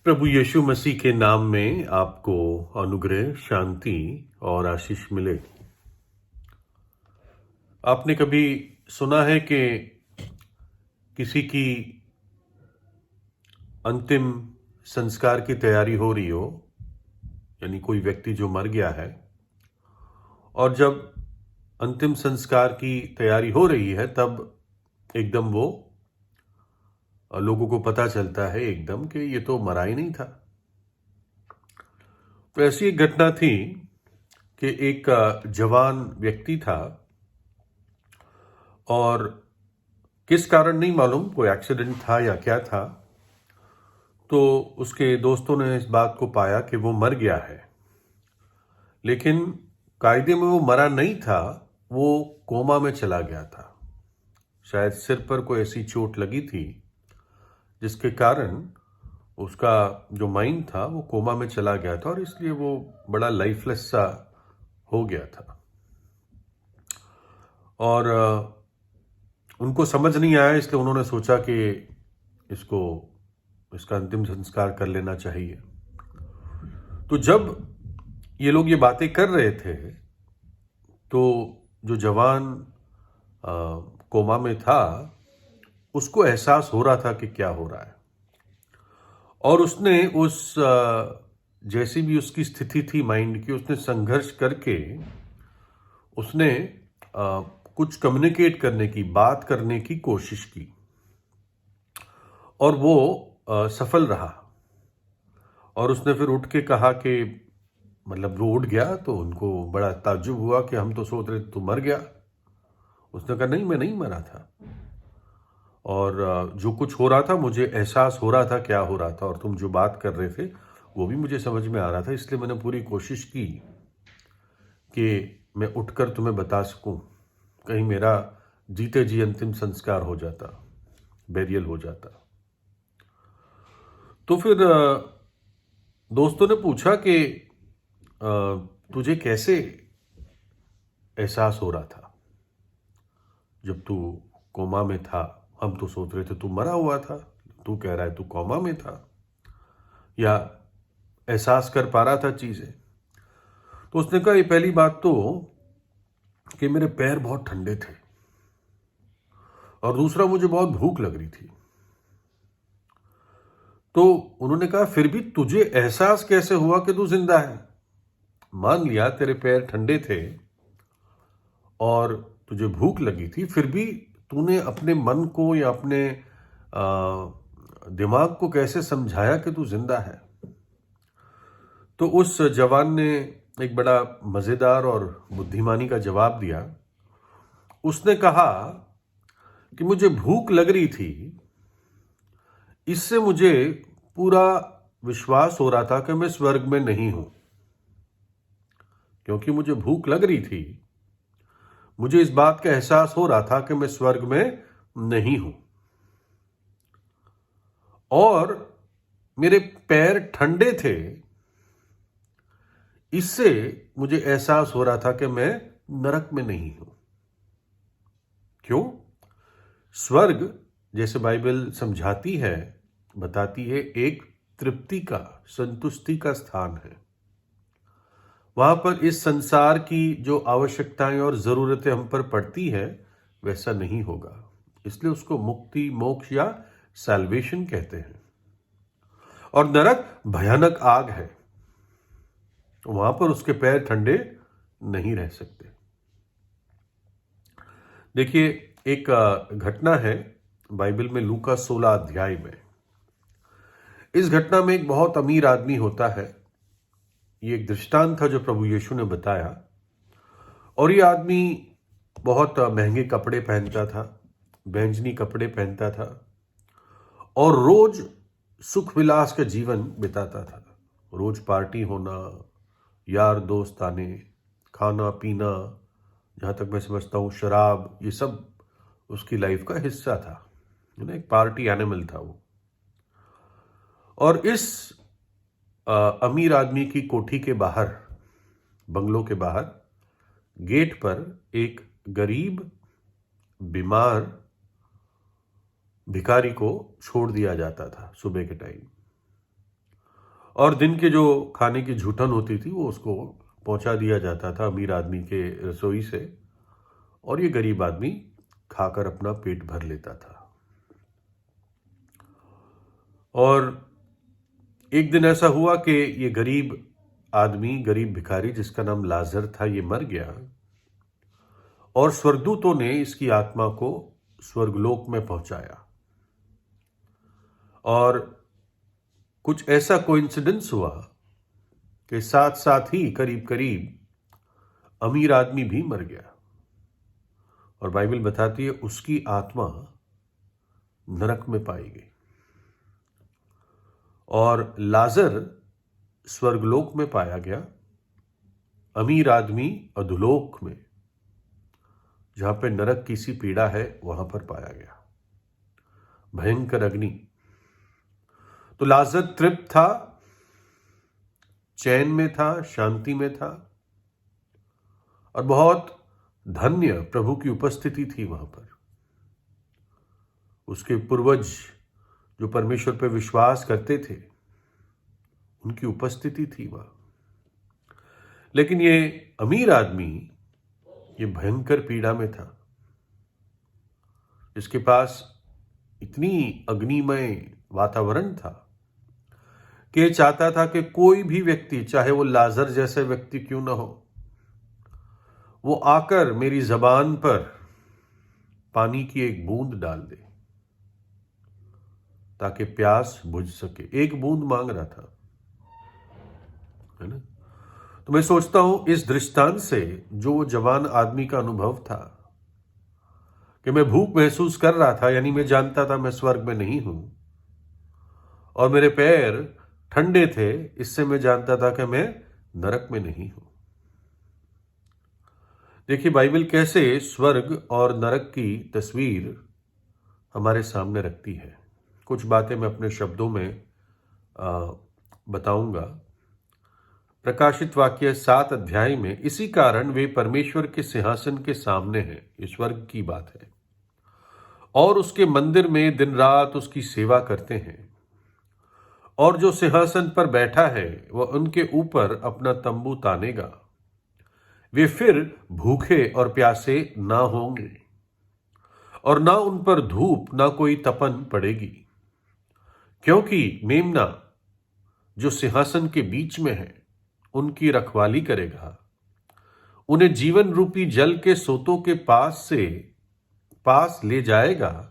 प्रभु यीशु मसीह के नाम में आपको अनुग्रह, शांति और आशीष मिले। आपने कभी सुना है कि किसी की अंतिम संस्कार की तैयारी हो रही हो, यानी कोई व्यक्ति जो मर गया है, और जब अंतिम संस्कार की तैयारी हो रही है तब एकदम वो लोगों को पता चलता है एकदम कि ये तो मरा ही नहीं था। तो ऐसी एक घटना थी कि एक जवान व्यक्ति था और किस कारण नहीं मालूम, कोई एक्सीडेंट था या क्या था, तो उसके दोस्तों ने इस बात को पाया कि वो मर गया है। लेकिन कायदे में वो मरा नहीं था, वो कोमा में चला गया था। शायद सिर पर कोई ऐसी चोट लगी थी जिसके कारण उसका जो माइंड था वो कोमा में चला गया था और इसलिए वो बड़ा लाइफलेस सा हो गया था। और उनको समझ नहीं आया, इसलिए उन्होंने सोचा कि इसका अंतिम संस्कार कर लेना चाहिए। तो जब ये लोग ये बातें कर रहे थे तो जो जवान कोमा में था उसको एहसास हो रहा था कि क्या हो रहा है, और उसने जैसी भी उसकी स्थिति थी माइंड की, उसने संघर्ष करके उसने कुछ कम्युनिकेट करने की, बात करने की कोशिश की और वो सफल रहा। और उसने फिर उठ के कहा कि मतलब वो उठ गया तो उनको बड़ा ताज्जुब हुआ कि हम तो सोच रहे थे तू मर गया। उसने कहा नहीं, मैं नहीं मरा था, और जो कुछ हो रहा था मुझे एहसास हो रहा था क्या हो रहा था, और तुम जो बात कर रहे थे वो भी मुझे समझ में आ रहा था, इसलिए मैंने पूरी कोशिश की कि मैं उठकर तुम्हें बता सकूं, कहीं मेरा जीते जी अंतिम संस्कार हो जाता, बेरियल हो जाता। तो फिर दोस्तों ने पूछा कि तुझे कैसे एहसास हो रहा था जब तू कोमा में था? हम तो सोच रहे थे तू मरा हुआ था, तू कह रहा है तू कोमा में था या एहसास कर पा रहा था चीजें। तो उसने कहा, ये पहली बात तो कि मेरे पैर बहुत ठंडे थे, और दूसरा मुझे बहुत भूख लग रही थी। तो उन्होंने कहा, फिर भी तुझे एहसास कैसे हुआ कि तू जिंदा है? मान लिया तेरे पैर ठंडे थे और तुझे भूख लगी थी, फिर भी तूने अपने मन को या अपने दिमाग को कैसे समझाया कि तू जिंदा है? तो उस जवान ने एक बड़ा मजेदार और बुद्धिमानी का जवाब दिया। उसने कहा कि मुझे भूख लग रही थी, इससे मुझे पूरा विश्वास हो रहा था कि मैं स्वर्ग में नहीं हूं। क्योंकि मुझे भूख लग रही थी, मुझे इस बात का एहसास हो रहा था कि मैं स्वर्ग में नहीं हूं, और मेरे पैर ठंडे थे, इससे मुझे एहसास हो रहा था कि मैं नरक में नहीं हूं। क्यों? स्वर्ग, जैसे बाइबल समझाती है, बताती है, एक तृप्ति का, संतुष्टि का स्थान है। वहां पर इस संसार की जो आवश्यकताएं और जरूरतें हम पर पड़ती है वैसा नहीं होगा, इसलिए उसको मुक्ति, मोक्ष या सैल्वेशन कहते हैं। और नरक भयानक आग है, वहां पर उसके पैर ठंडे नहीं रह सकते। देखिए, एक घटना है बाइबल में, लूका 16 अध्याय में। इस घटना में एक बहुत अमीर आदमी होता है। ये एक दृष्टांत था जो प्रभु यीशु ने बताया। और ये आदमी बहुत महंगे कपड़े पहनता था, बैंजनी कपड़े पहनता था, और रोज सुख विलास का जीवन बिताता था। रोज पार्टी होना, यार दोस्त आने, खाना पीना, जहां तक मैं समझता हूँ शराब, ये सब उसकी लाइफ का हिस्सा था। एक पार्टी एनिमल था वो। और इस अमीर आदमी की कोठी के बाहर, बंगलों के बाहर, गेट पर एक गरीब बीमार भिखारी को छोड़ दिया जाता था सुबह के टाइम। और दिन के जो खाने की झूठन होती थी वो उसको पहुंचा दिया जाता था अमीर आदमी के रसोई से, और ये गरीब आदमी खाकर अपना पेट भर लेता था। और एक दिन ऐसा हुआ कि ये गरीब आदमी, गरीब भिखारी जिसका नाम लाजर था, ये मर गया, और स्वर्गदूतों ने इसकी आत्मा को स्वर्गलोक में पहुंचाया। और कुछ ऐसा कोइंसिडेंस हुआ कि साथ साथ ही करीब करीब अमीर आदमी भी मर गया, और बाइबल बताती है उसकी आत्मा नरक में पाई गई, और लाजर स्वर्गलोक में पाया गया, अमीर आदमी अधोलोक में, जहां पे नरक की सी पीड़ा है, वहां पर पाया गया, भयंकर अग्नि। तो लाजर तृप्त था, चैन में था, शांति में था, और बहुत धन्य प्रभु की उपस्थिति थी वहां पर। उसके पूर्वज जो परमेश्वर पर विश्वास करते थे, उनकी उपस्थिति थी वहां। लेकिन ये अमीर आदमी ये भयंकर पीड़ा में था, जिसके पास इतनी अग्निमय वातावरण था कि ये चाहता था कि कोई भी व्यक्ति, चाहे वो लाजर जैसे व्यक्ति क्यों ना हो, वो आकर मेरी जबान पर पानी की एक बूंद डाल दे ताकि प्यास बुझ सके। एक बूंद मांग रहा था, है ना। तो मैं सोचता हूं इस दृष्टांत से जो जवान आदमी का अनुभव था कि मैं भूख महसूस कर रहा था, यानी मैं जानता था मैं स्वर्ग में नहीं हूं, और मेरे पैर ठंडे थे, इससे मैं जानता था कि मैं नरक में नहीं हूं। देखिए बाइबल कैसे स्वर्ग और नरक की तस्वीर हमारे सामने रखती है। कुछ बातें मैं अपने शब्दों में बताऊंगा। प्रकाशित वाक्य 7 अध्याय में, इसी कारण वे परमेश्वर के सिंहासन के सामने हैं, ये स्वर्ग की बात है, और उसके मंदिर में दिन रात उसकी सेवा करते हैं, और जो सिंहासन पर बैठा है वह उनके ऊपर अपना तंबू तानेगा। वे फिर भूखे और प्यासे ना होंगे, और ना उन पर धूप ना कोई तपन पड़ेगी, क्योंकि मेमना जो सिंहासन के बीच में है उनकी रखवाली करेगा। उन्हें जीवन रूपी जल के सोतों के पास ले जाएगा,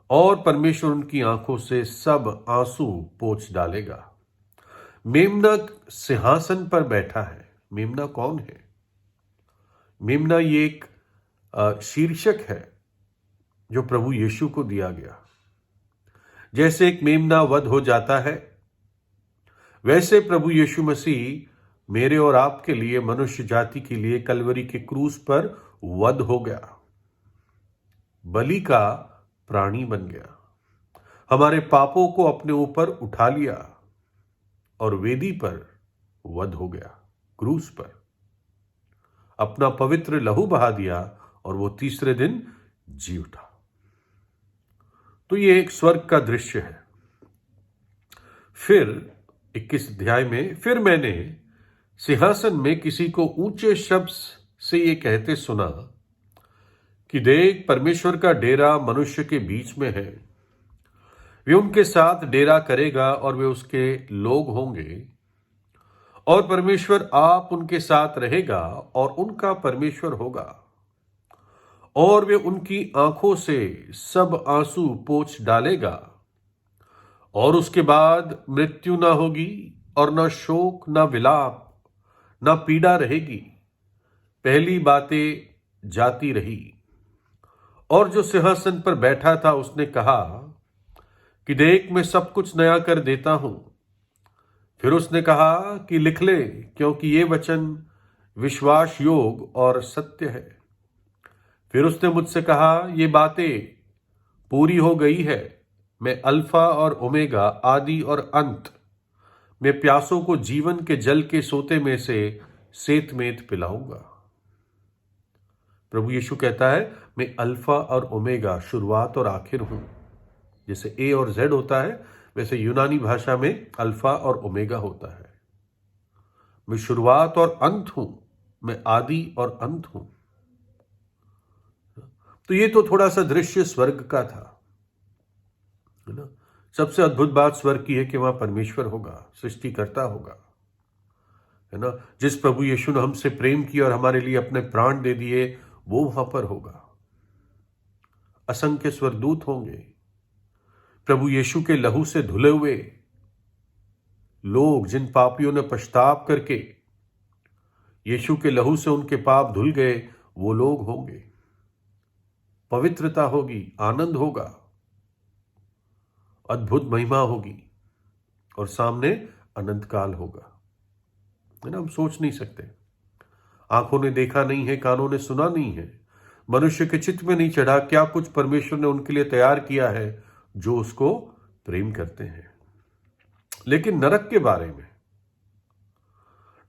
और परमेश्वर उनकी आंखों से सब आंसू पोंछ डालेगा। मेमना सिंहासन पर बैठा है। मेमना कौन है? मेमना ये एक शीर्षक है जो प्रभु यीशु को दिया गया। जैसे एक मेमना वध हो जाता है, वैसे प्रभु यीशु मसीह मेरे और आपके लिए, मनुष्य जाति के लिए कलवरी के क्रूस पर वध हो गया, बलि का प्राणी बन गया, हमारे पापों को अपने ऊपर उठा लिया, और वेदी पर वध हो गया, क्रूस पर अपना पवित्र लहू बहा दिया, और वो तीसरे दिन जी उठा। तो ये एक स्वर्ग का दृश्य है। फिर 21 अध्याय में, फिर मैंने सिंहासन में किसी को ऊंचे शब्द से ये कहते सुना कि देख, परमेश्वर का डेरा मनुष्य के बीच में है, वे उनके साथ डेरा करेगा, और वे उसके लोग होंगे, और परमेश्वर आप उनके साथ रहेगा और उनका परमेश्वर होगा, और वे उनकी आंखों से सब आंसू पोंछ डालेगा, और उसके बाद मृत्यु ना होगी, और ना शोक, ना विलाप, ना पीड़ा रहेगी, पहली बातें जाती रही। और जो सिंहासन पर बैठा था उसने कहा कि देख, मैं सब कुछ नया कर देता हूं। फिर उसने कहा कि लिख ले, क्योंकि ये वचन विश्वास योग और सत्य है। फिर उसने मुझसे कहा, ये बातें पूरी हो गई है। मैं अल्फा और ओमेगा, आदि और अंत, मैं प्यासों को जीवन के जल के सोते में से सेतमेत पिलाऊंगा। प्रभु यीशु कहता है, मैं अल्फा और ओमेगा, शुरुआत और आखिर हूं। जैसे ए और जेड होता है, वैसे यूनानी भाषा में अल्फा और ओमेगा होता है। मैं शुरुआत और अंत हूं, मैं आदि और अंत हूं। तो ये तो थोड़ा सा दृश्य स्वर्ग का था, है ना। सबसे अद्भुत बात स्वर्ग की है कि वहां परमेश्वर होगा, सृष्टिकर्ता होगा, है ना। जिस प्रभु यीशु ने हमसे प्रेम किया और हमारे लिए अपने प्राण दे दिए, वो वहां पर होगा। असंख्य स्वर्गदूत होंगे, प्रभु यीशु के लहू से धुले हुए लोग, जिन पापियों ने पश्चाताप करके यीशु के लहू से उनके पाप धुल गए, वो लोग होंगे। पवित्रता होगी, आनंद होगा, अद्भुत महिमा होगी, और सामने अनंत काल होगा, है ना। हम सोच नहीं सकते, आंखों ने देखा नहीं है, कानों ने सुना नहीं है, मनुष्य के चित्त में नहीं चढ़ा क्या कुछ परमेश्वर ने उनके लिए तैयार किया है जो उसको प्रेम करते हैं। लेकिन नरक के बारे में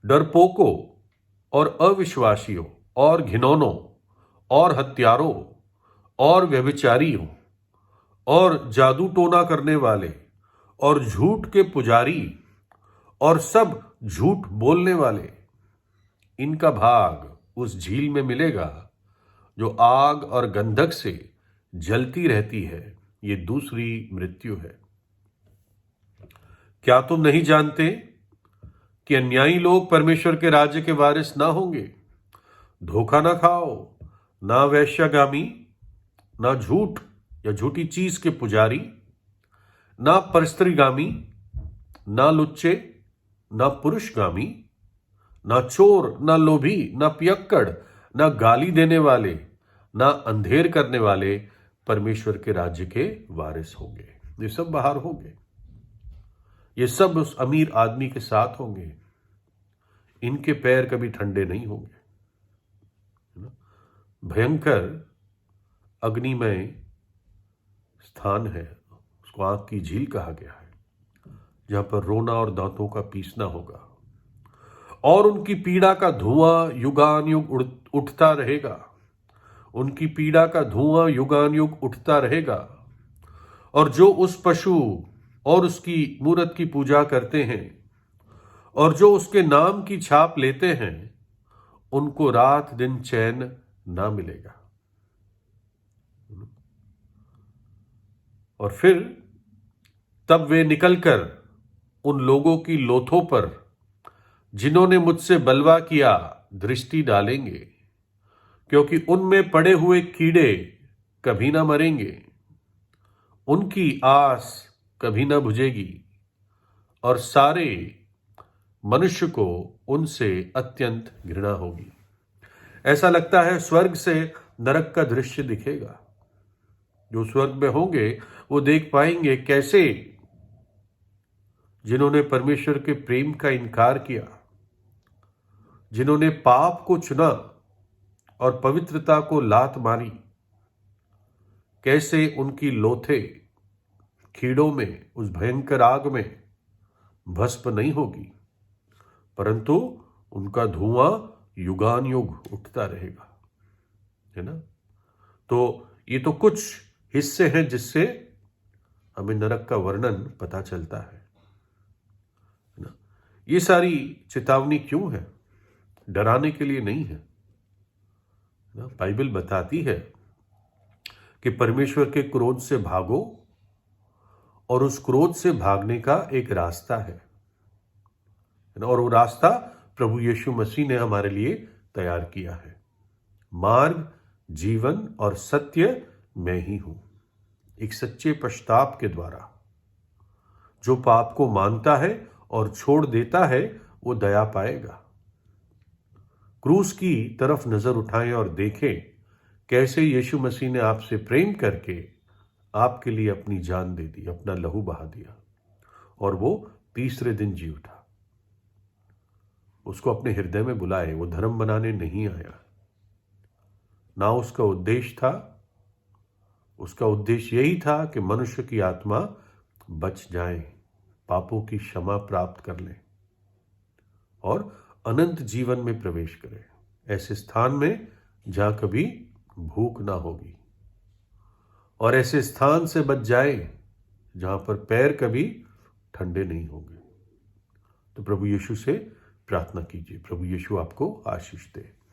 डरपोकों और अविश्वासियों और घिनौनों और हत्यारों और व्यभिचारियों और जादू टोना करने वाले और झूठ के पुजारी और सब झूठ बोलने वाले, इनका भाग उस झील में मिलेगा जो आग और गंधक से जलती रहती है। ये दूसरी मृत्यु है। क्या तुम नहीं जानते कि अन्यायी लोग परमेश्वर के राज्य के वारिस ना होंगे? धोखा ना खाओ, ना वैश्यगामी, ना झूठ या झूठी चीज के पुजारी, ना परस्त्रीगामी, ना लुच्चे, ना पुरुषगामी, ना चोर, ना लोभी, ना पियक्कड़, ना गाली देने वाले, ना अंधेर करने वाले परमेश्वर के राज्य के वारिस होंगे। ये सब बाहर होंगे, ये सब उस अमीर आदमी के साथ होंगे। इनके पैर कभी ठंडे नहीं होंगे। भयंकर अग्निमय स्थान है, उसको आग की झील कहा गया है, जहां पर रोना और दांतों का पीसना होगा, और उनकी पीड़ा का धुआं युगान युग उठता रहेगा। उनकी पीड़ा का धुआं युगान युग उठता रहेगा। और जो उस पशु और उसकी मूरत की पूजा करते हैं और जो उसके नाम की छाप लेते हैं, उनको रात दिन चैन ना मिलेगा। और फिर तब वे निकलकर उन लोगों की लोथों पर जिन्होंने मुझसे बलवा किया दृष्टि डालेंगे, क्योंकि उनमें पड़े हुए कीड़े कभी ना मरेंगे, उनकी आस कभी ना बुझेगी, और सारे मनुष्य को उनसे अत्यंत घृणा होगी। ऐसा लगता है स्वर्ग से नरक का दृश्य दिखेगा। जो स्वर्ग में होंगे वो देख पाएंगे कैसे जिन्होंने परमेश्वर के प्रेम का इनकार किया, जिन्होंने पाप को चुना और पवित्रता को लात मारी, कैसे उनकी लोथे कीड़ों में, उस भयंकर आग में भस्म नहीं होगी, परंतु उनका धुआं युगान युग उठता रहेगा, है ना। तो ये तो कुछ हिस्से हैं जिससे हमें नरक का वर्णन पता चलता है ना। ये सारी चेतावनी क्यों है? डराने के लिए नहीं है ना। बाइबल बताती है कि परमेश्वर के क्रोध से भागो, और उस क्रोध से भागने का एक रास्ता है, और वो रास्ता प्रभु यीशु मसीह ने हमारे लिए तैयार किया है। मार्ग, जीवन और सत्य मैं ही हूं। एक सच्चे पश्चाताप के द्वारा जो पाप को मानता है और छोड़ देता है, वो दया पाएगा। क्रूस की तरफ नजर उठाएं और देखें कैसे यीशु मसीह ने आपसे प्रेम करके आपके लिए अपनी जान दे दी, अपना लहू बहा दिया, और वो तीसरे दिन जी उठा। उसको अपने हृदय में बुलाए। वो धर्म बनाने नहीं आया, ना उसका उद्देश्य था। उसका उद्देश्य यही था कि मनुष्य की आत्मा बच जाए, पापों की क्षमा प्राप्त कर ले और अनंत जीवन में प्रवेश करे, ऐसे स्थान में जहां कभी भूख ना होगी, और ऐसे स्थान से बच जाए जहां पर पैर कभी ठंडे नहीं होंगे। तो प्रभु यीशु से प्रार्थना कीजिए, प्रभु यीशु आपको आशीष दे।